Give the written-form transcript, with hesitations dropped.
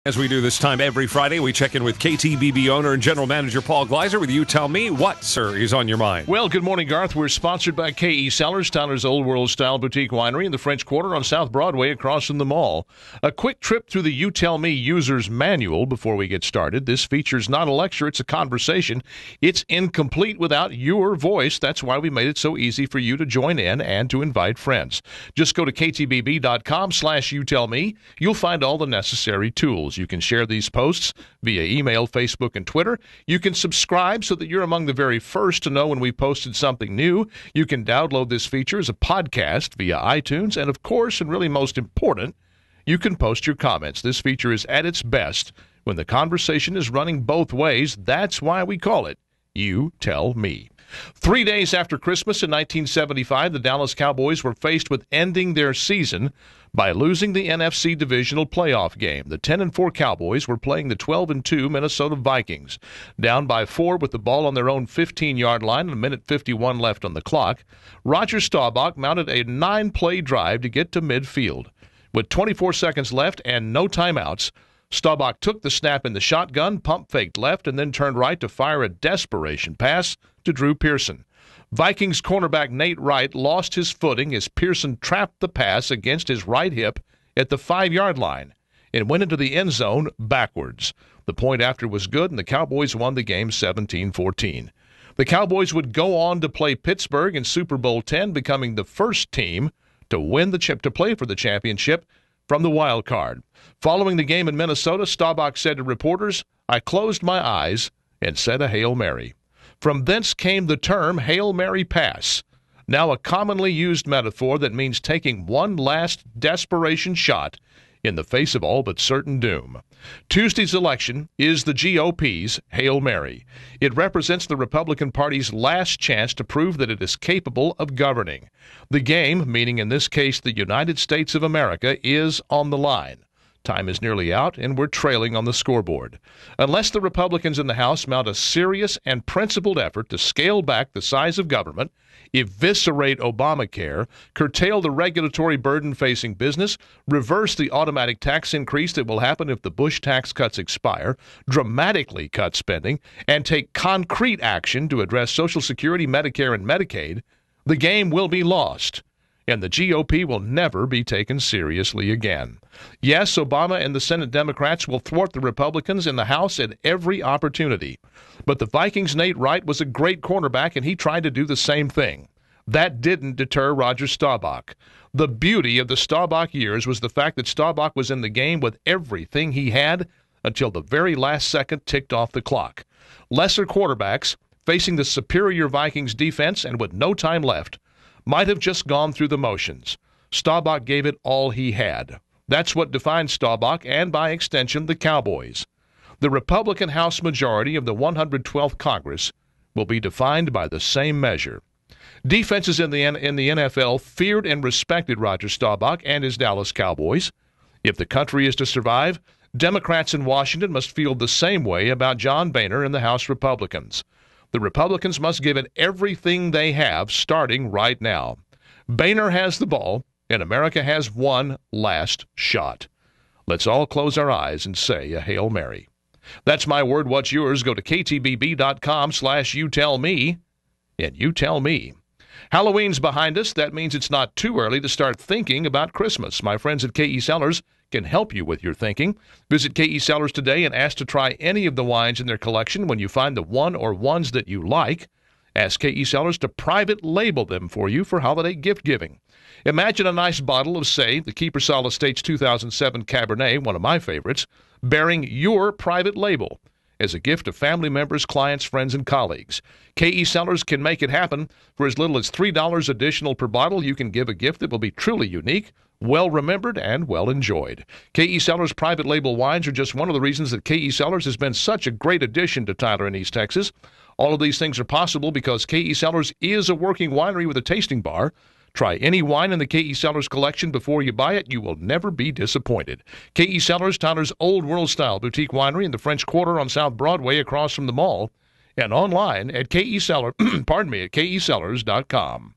As we do this time every Friday, we check in with KTBB owner and general manager Paul Gleiser with You Tell Me What, sir, is on your mind. Well, good morning, Garth. We're sponsored by KE Cellars, Tyler's Old World Style Boutique Winery in the French Quarter on South Broadway across from the mall. A quick trip through the You Tell Me user's manual before we get started. This feature's not a lecture, it's a conversation. It's incomplete without your voice. That's why we made it so easy for you to join in and to invite friends. Just go to ktbb.com/youtellme. You'll find all the necessary tools. You can share these posts via email, Facebook, and Twitter. You can subscribe so that you're among the very first to know when we posted something new. You can download this feature as a podcast via iTunes. And of course, and really most important, you can post your comments. This feature is at its best when the conversation is running both ways. That's why we call it You Tell Me. 3 days after Christmas in 1975, the Dallas Cowboys were faced with ending their season by losing the NFC divisional playoff game. The 10-4 Cowboys were playing the 12-2 Minnesota Vikings. Down by 4 with the ball on their own 15-yard line and a minute 51 left on the clock, Roger Staubach mounted a 9-play drive to get to midfield. With 24 seconds left and no timeouts, Staubach took the snap in the shotgun, pump-faked left, and then turned right to fire a desperation pass to Drew Pearson. Vikings cornerback Nate Wright lost his footing as Pearson trapped the pass against his right hip at the 5-yard line and went into the end zone backwards. The point after was good, and the Cowboys won the game 17-14. The Cowboys would go on to play Pittsburgh in Super Bowl X, becoming the first team to win the chip to play for the championship from the wild card. Following the game in Minnesota, Staubach said to reporters, "I closed my eyes and said a Hail Mary." From thence came the term Hail Mary pass, now a commonly used metaphor that means taking one last desperation shot in the face of all but certain doom. Tuesday's election is the GOP's Hail Mary. It represents the Republican Party's last chance to prove that it is capable of governing. The game, meaning in this case the United States of America, is on the line. Time is nearly out, and we're trailing on the scoreboard. Unless the Republicans in the House mount a serious and principled effort to scale back the size of government, eviscerate Obamacare, curtail the regulatory burden facing business, reverse the automatic tax increase that will happen if the Bush tax cuts expire, dramatically cut spending, and take concrete action to address Social Security, Medicare, and Medicaid, the game will be lost, and the GOP will never be taken seriously again. Yes, Obama and the Senate Democrats will thwart the Republicans in the House at every opportunity. But the Vikings' Nate Wright was a great cornerback, and he tried to do the same thing. That didn't deter Roger Staubach. The beauty of the Staubach years was the fact that Staubach was in the game with everything he had until the very last second ticked off the clock. Lesser quarterbacks, facing the superior Vikings defense and with no time left, might have just gone through the motions. Staubach gave it all he had. That's what defines Staubach and, by extension, the Cowboys. The Republican House majority of the 112th Congress will be defined by the same measure. Defenses in the NFL feared and respected Roger Staubach and his Dallas Cowboys. If the country is to survive, Democrats in Washington must feel the same way about John Boehner and the House Republicans. The Republicans must give it everything they have, starting right now. Boehner has the ball, and America has one last shot. Let's all close our eyes and say a Hail Mary. That's my word. What's yours? Go to ktbb.com/youtellme, and you tell me. Halloween's behind us. That means it's not too early to start thinking about Christmas. My friends at KE Cellars can help you with your thinking. Visit KE Cellars today and ask to try any of the wines in their collection. When you find the one or ones that you like, ask KE Cellars to private label them for you for holiday gift giving. Imagine a nice bottle of, say, the Keepersall Estates 2007 Cabernet, one of my favorites, bearing your private label as a gift to family members, clients, friends, and colleagues. KE Cellars can make it happen. For as little as $3 additional per bottle, you can give a gift that will be truly unique, well-remembered, and well-enjoyed. KE Cellars private label wines are just one of the reasons that KE Cellars has been such a great addition to Tyler and East Texas. All of these things are possible because KE Cellars is a working winery with a tasting bar. Try any wine in the KE Cellars collection before you buy it. You will never be disappointed. KE Cellars, Tyler's Old World Style Boutique Winery in the French Quarter on South Broadway across from the mall, and online at KECellars.com.